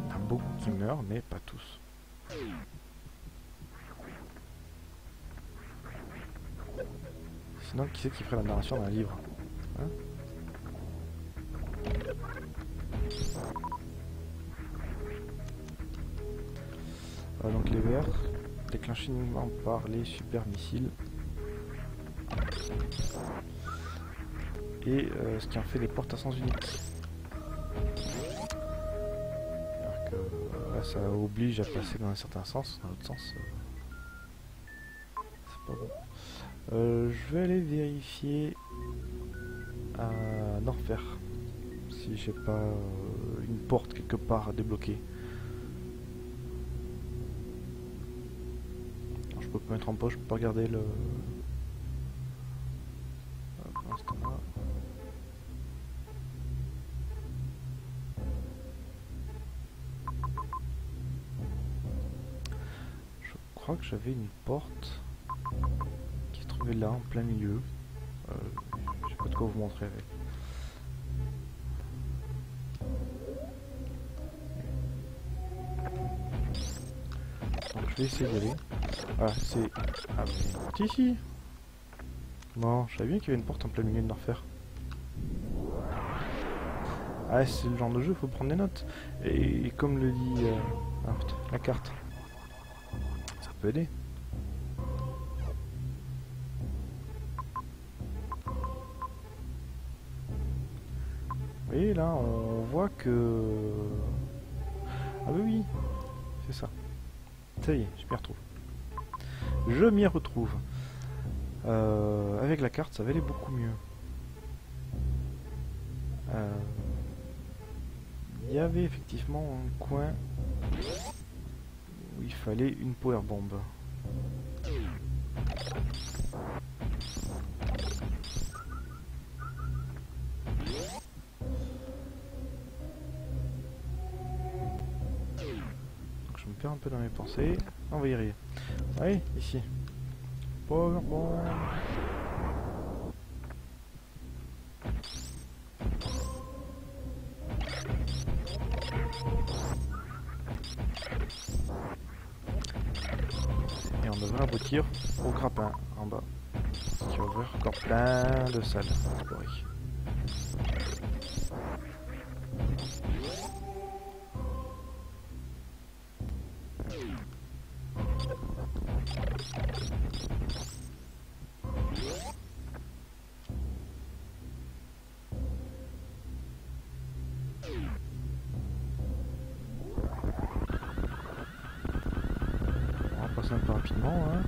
Il y en a beaucoup qui meurent, mais pas tous. Sinon, qui c'est qui ferait la narration d'un livre, hein? Donc les verts, déclenchés uniquement par les super missiles. Et ce qui en fait des portes à sens unique. Alors que là, ça oblige à passer dans un certain sens, dans l'autre sens. C'est pas bon. Je vais aller vérifier à Norfair si j'ai pas une porte quelque part à débloquer. Alors, je peux pas mettre en pause, je peux pas regarder le... Pour l'instant là. Je crois que j'avais une porte qui se trouvait là en plein milieu. Je sais pas de quoi vous montrer avec. Donc je vais essayer d'y aller. Ah c'est... Ah mais... Si. Bon, je savais bien qu'il y avait une porte en plein milieu de Norfair. Ah c'est le genre de jeu, faut prendre des notes. Et comme le dit... Ah putain, la carte. Ça peut aider. Vous voyez là, on voit que... Ah bah oui, c'est ça. Ça y est, je m'y retrouve. Je m'y retrouve. Avec la carte, ça va aller beaucoup mieux. Il y avait effectivement un coin où il fallait une power bomb. Donc je me perds un peu dans mes pensées. On va y arriver. Oui, ici. Power bomb. Et on devrait aboutir au grappin en bas. Ce qui va ouvrir encore plein de salles à explorer. On va passer un peu rapidement, hein.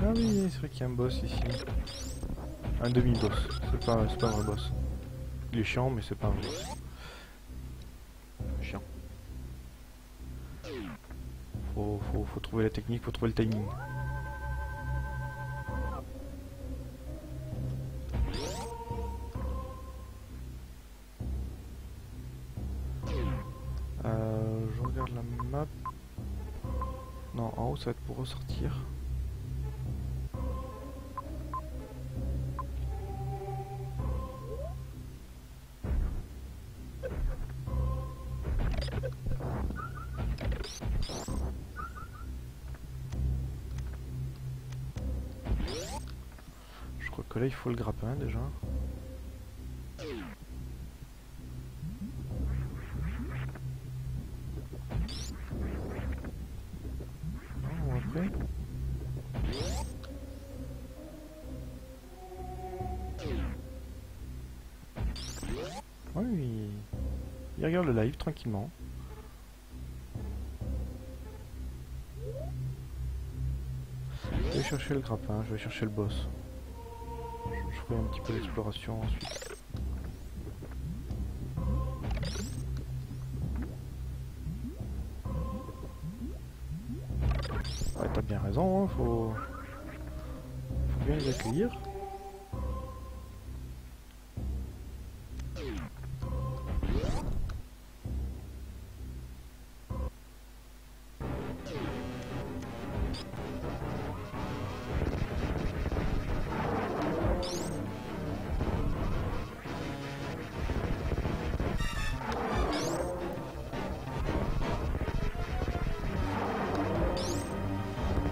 Ah oui, c'est vrai qu'il y a un boss ici. Un demi-boss. C'est pas un vrai boss. Il est chiant, mais c'est pas un vrai boss. Chiant. Faut trouver la technique, faut trouver le timing. Je regarde la map. Non, en haut ça va être pour ressortir. Je crois que là il faut le grappin déjà. Non, après. Ouais, il regarde le live tranquillement. Je vais chercher le grappin, je vais chercher le boss. Je ferai un petit peu d'exploration ensuite. Ouais, t'as bien raison, hein, faut bien les accueillir.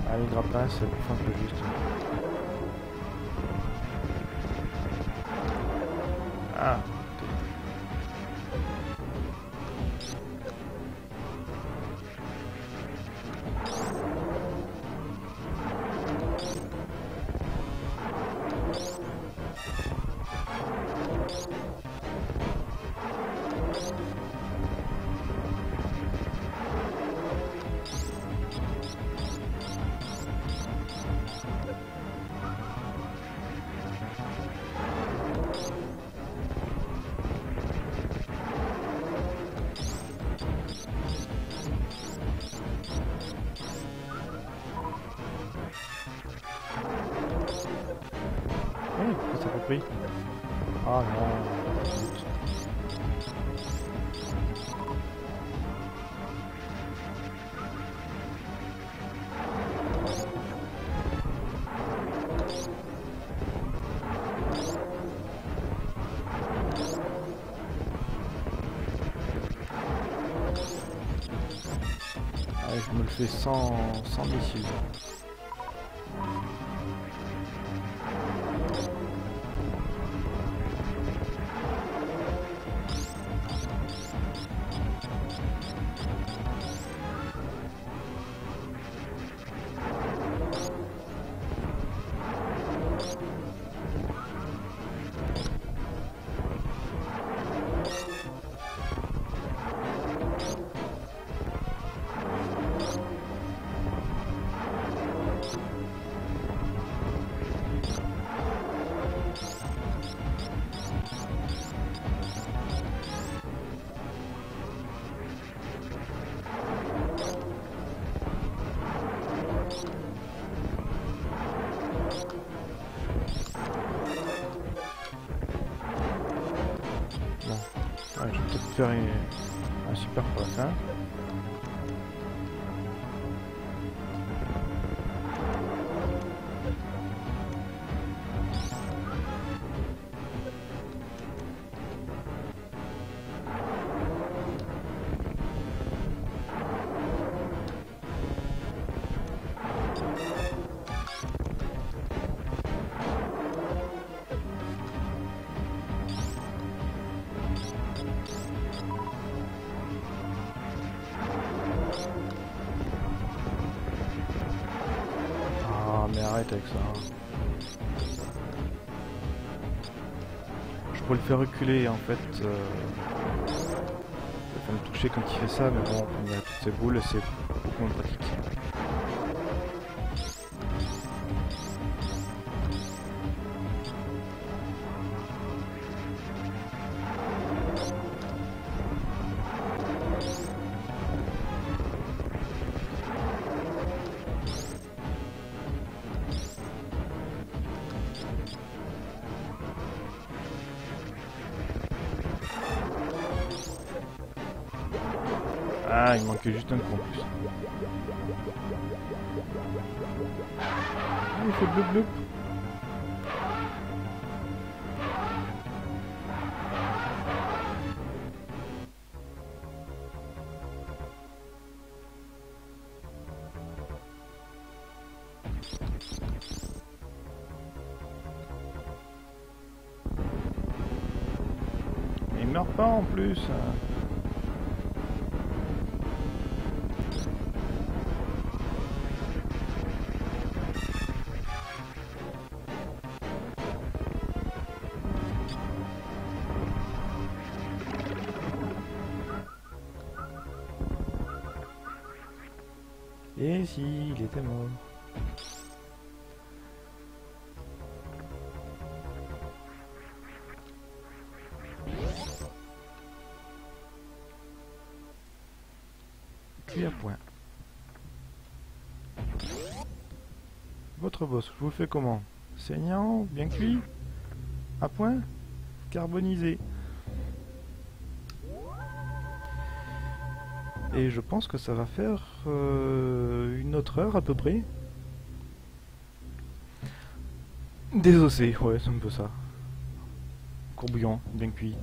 Ah, les grappins, c'est un peu juste. Ah, pourquoi ça n'a pas pris? Ah non, zut. Ouais, je me le fais sans missile. Ouais, je vais peut-être faire un super pour la fin. Ah mais arrête avec ça. Je pourrais le faire reculer en fait. Ça va me toucher quand il fait ça, mais bon, comme il y a toutes ces boules, c'est beaucoup moins pratique. Ah, il manquait juste un coup en plus. Ah, il fait bleu bleu. Mais il meurt pas en plus. Et si, il était mort. Cuit à point. Votre boss, je vous le fais comment? Saignant, bien cuit, à point, carbonisé. Et je pense que ça va faire une autre heure à peu près. Désossé, ouais, c'est un peu ça. Courbouillant, bien cuit.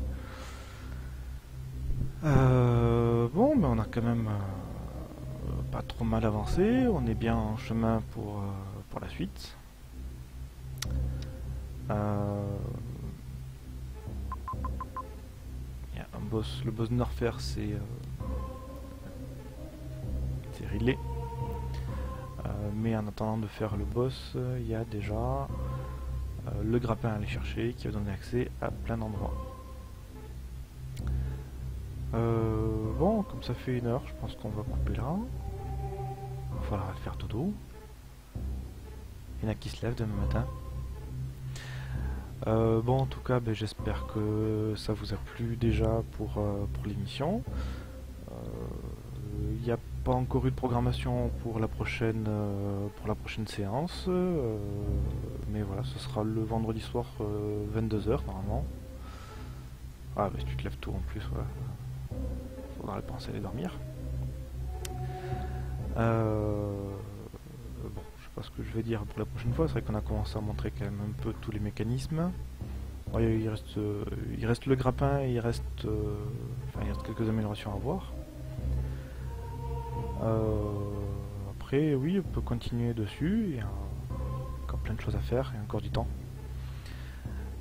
Bon, mais on a quand même pas trop mal avancé. On est bien en chemin pour la suite. Il y a un boss, le boss Nerfer, c'est Ridley. Mais en attendant de faire le boss, il y a déjà le grappin à aller chercher qui va donner accès à plein d'endroits. Bon, comme ça fait une heure, je pense qu'on va couper là. Il va falloir faire dodo. Il y en a qui se lèvent demain matin. Bon, en tout cas, ben, j'espère que ça vous a plu déjà pour l'émission. Il n'y a pas encore eu de programmation pour la prochaine séance, mais voilà, ce sera le vendredi soir 22 h normalement. Ah, bah, si tu te lèves tôt en plus, ouais. Faudra penser à aller dormir. Bon, je sais pas ce que je vais dire pour la prochaine fois. C'est vrai qu'on a commencé à montrer quand même un peu tous les mécanismes. Bon, il reste le grappin et il reste quelques améliorations à voir. Après, oui, on peut continuer dessus. Il y a encore plein de choses à faire, il y a encore du temps.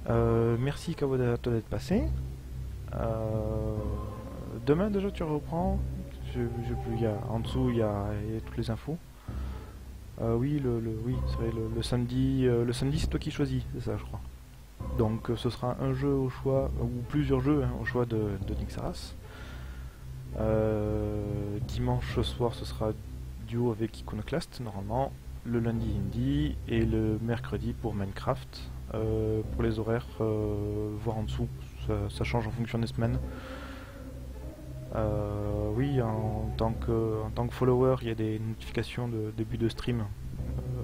Merci Kawoda à toi d'être passé. Demain déjà tu reprends. En dessous il y a toutes les infos. Oui, oui, c'est vrai, le samedi c'est toi qui choisis, c'est ça je crois. Donc ce sera un jeu au choix, ou plusieurs jeux au choix de Nixaras. Dimanche soir ce sera duo avec Iconoclast normalement, le lundi Indie et le mercredi pour Minecraft. Pour les horaires, voir en dessous, ça change en fonction des semaines. Oui, en tant que follower, il y a des notifications de début de stream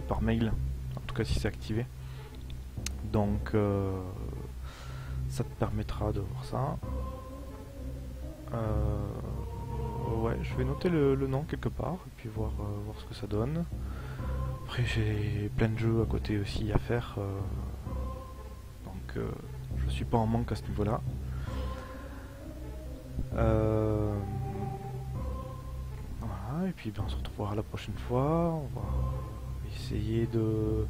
par mail, en tout cas si c'est activé. Donc ça te permettra de voir ça. Ouais, je vais noter le nom quelque part et puis voir ce que ça donne. Après j'ai plein de jeux à côté aussi à faire, donc je suis pas en manque à ce niveau-là. Voilà, et puis ben, on se retrouvera la prochaine fois. On va essayer de...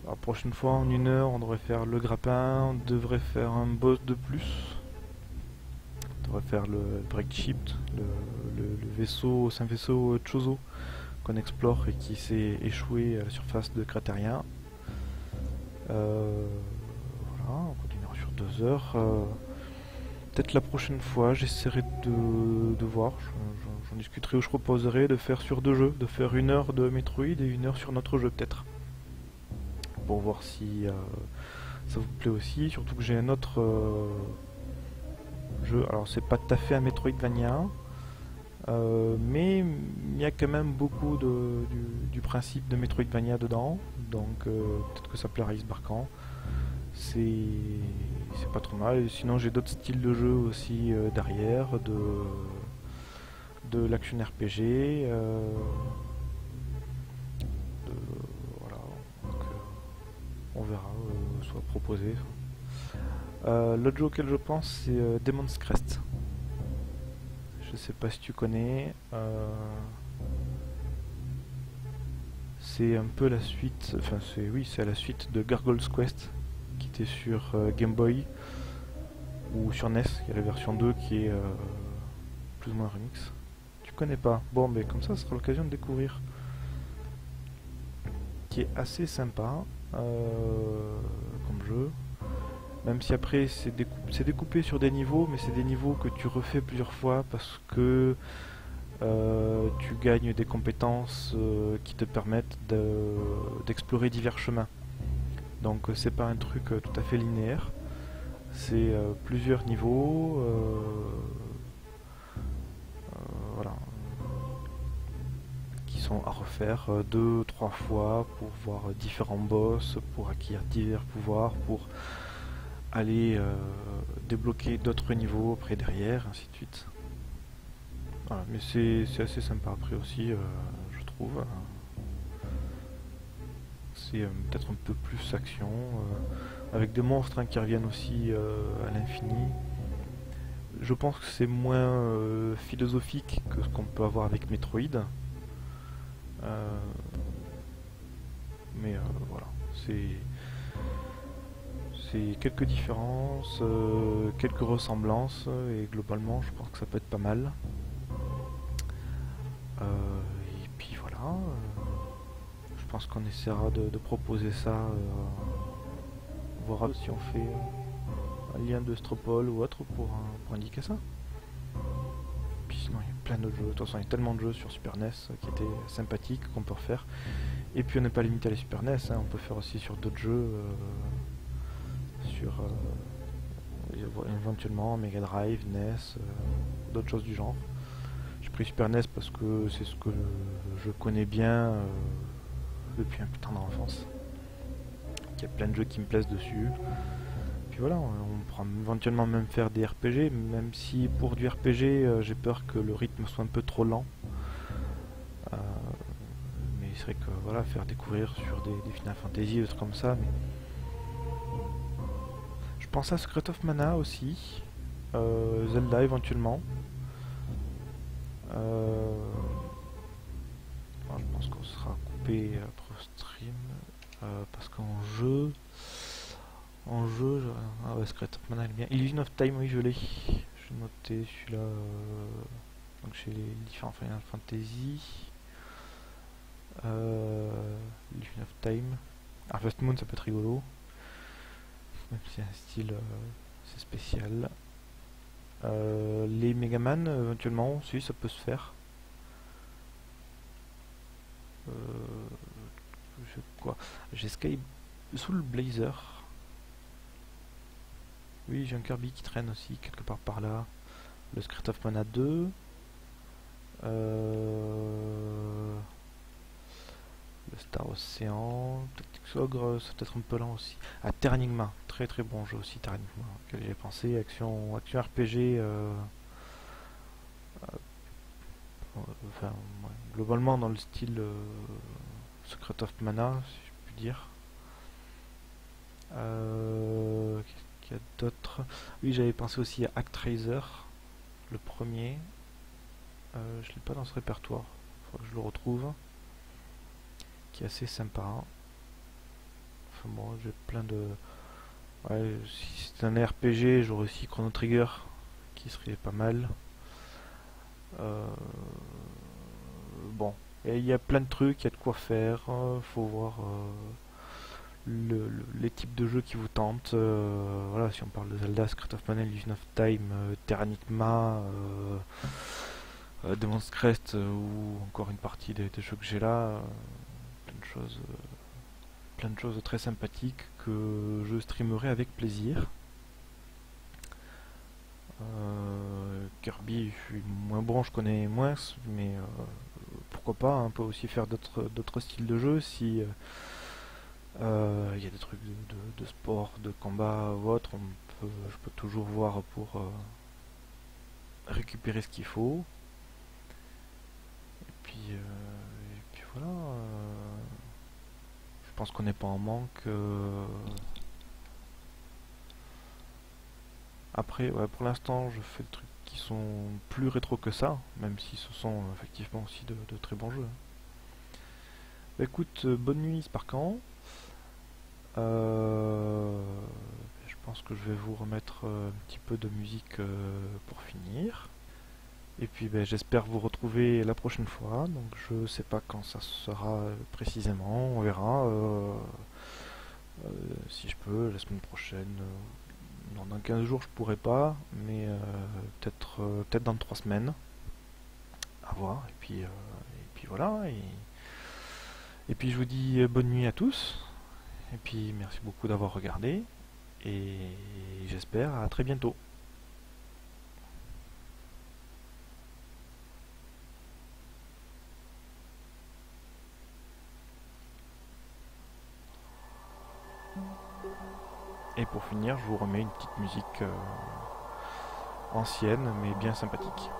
La prochaine fois en une heure on devrait faire le grappin, on devrait faire un boss de plus. On devrait faire le break shift, le vaisseau, c'est un vaisseau Chozo qu'on explore et qui s'est échoué à la surface de Crateria. Voilà, on continuera sur 2 heures. Peut-être la prochaine fois, j'essaierai de voir, j'en discuterai ou je proposerai de faire sur 2 jeux, de faire 1 heure de Metroid et 1 heure sur notre jeu peut-être. Pour voir si ça vous plaît aussi, surtout que j'ai un autre jeu, alors c'est pas tout à fait un Metroidvania, mais il y a quand même beaucoup du principe de Metroidvania dedans, donc peut-être que ça plaira à Isbarkan. C'est pas trop mal. Et sinon j'ai d'autres styles de jeu aussi derrière, de l'action RPG, voilà, donc, on verra, soit proposé. L'autre jeu auquel je pense c'est Demon's Crest. Je sais pas si tu connais. C'est un peu la suite, enfin c'est la suite de Gargoyle's Quest qui était sur Game Boy ou sur NES. Il y a la version 2 qui est plus ou moins remix. Tu connais pas? Bon, mais comme ça, ce sera l'occasion de découvrir. Qui est assez sympa comme jeu. Même si après c'est découpé sur des niveaux, mais c'est des niveaux que tu refais plusieurs fois parce que tu gagnes des compétences qui te permettent d'explorer divers chemins. Donc c'est pas un truc tout à fait linéaire, c'est plusieurs niveaux, voilà, qui sont à refaire 2, 3 fois pour voir différents boss, pour acquérir divers pouvoirs, pour aller débloquer d'autres niveaux après derrière, ainsi de suite. Voilà, mais c'est assez sympa après aussi, je trouve. C'est peut-être un peu plus action, avec des monstres qui reviennent aussi à l'infini. Je pense que c'est moins philosophique que ce qu'on peut avoir avec Metroid. Mais voilà, c'est quelques différences, quelques ressemblances, et globalement je pense que ça peut être pas mal. Et puis voilà, je pense qu'on essaiera de proposer ça. On verra si on fait un lien de Stropole ou autre pour indiquer ça. Puis sinon il y a plein d'autres jeux, de toute façon il y a tellement de jeux sur Super NES qui étaient sympathiques qu'on peut refaire. Et puis on n'est pas limité à la Super NES, hein, on peut faire aussi sur d'autres jeux, sur éventuellement Mega Drive, NES, d'autres choses du genre. J'ai pris Super NES parce que c'est ce que je connais bien depuis un putain d'enfance. Il y a plein de jeux qui me plaisent dessus. Puis voilà, on pourra éventuellement même faire des RPG, même si pour du RPG, j'ai peur que le rythme soit un peu trop lent. Mais c'est vrai que voilà, faire découvrir sur des Final Fantasy, des trucs comme ça. Mais... je pense à Secret of Mana aussi, Zelda éventuellement. Je pense qu'on sera coupé après stream parce en jeu, ah ouais, Secret of Mana elle est bien. Illusion of Time, oui je l'ai. Je vais noter celui-là. Donc chez les différents Final Fantasy. Illusion of Time. Harvest Moon ça peut être rigolo. Même si c'est un style c'est spécial. Les Megaman éventuellement, si ça peut se faire. J'ai Sky Soul Blazer. Oui, j'ai un Kirby qui traîne aussi quelque part par là. Le Secret of Mana 2. Le Star Ocean. Tactics Ogre, c'est peut-être un peu lent aussi. Ah, Terranigma, très très bon jeu aussi, Terranigma, auquel j'ai pensé. Action RPG. Enfin, ouais, globalement dans le style Secret of Mana, si je puis dire. Qu'est-ce qu'il y a d'autre? Oui, j'avais pensé aussi à Actraiser, le premier. Je l'ai pas dans ce répertoire, faut que je le retrouve. Qui est assez sympa. Enfin bon, j'ai plein de... ouais, si c'est un RPG, j'aurais aussi Chrono Trigger, qui serait pas mal. Bon, il y a plein de trucs, il y a de quoi faire, faut voir les types de jeux qui vous tentent. Voilà, si on parle de Zelda, Secret of Mana, Illusion of Time, Terranigma, Demon's Crest, ou encore une partie des jeux que j'ai là, plein de choses très sympathiques que je streamerai avec plaisir. Kirby, je suis moins bon, je connais moins, mais pourquoi pas, hein, on peut aussi faire d'autres styles de jeu si il y a des trucs de sport, de combat ou autre, je peux toujours voir pour récupérer ce qu'il faut. Et puis voilà, je pense qu'on n'est pas en manque. Après, ouais, pour l'instant, je fais des trucs qui sont plus rétro que ça, même si ce sont effectivement aussi de très bons jeux. Bah, écoute, bonne nuit Sparkan. Je pense que je vais vous remettre un petit peu de musique pour finir. Et puis ben, j'espère vous retrouver la prochaine fois. Donc je sais pas quand ça sera précisément, on verra. Si je peux, la semaine prochaine. Non, dans 15 jours je pourrais pas, mais peut-être dans 3 semaines. À revoir. Et puis voilà. Et puis je vous dis bonne nuit à tous. Et puis merci beaucoup d'avoir regardé. Et j'espère à très bientôt. Et pour finir, je vous remets une petite musique ancienne mais bien sympathique.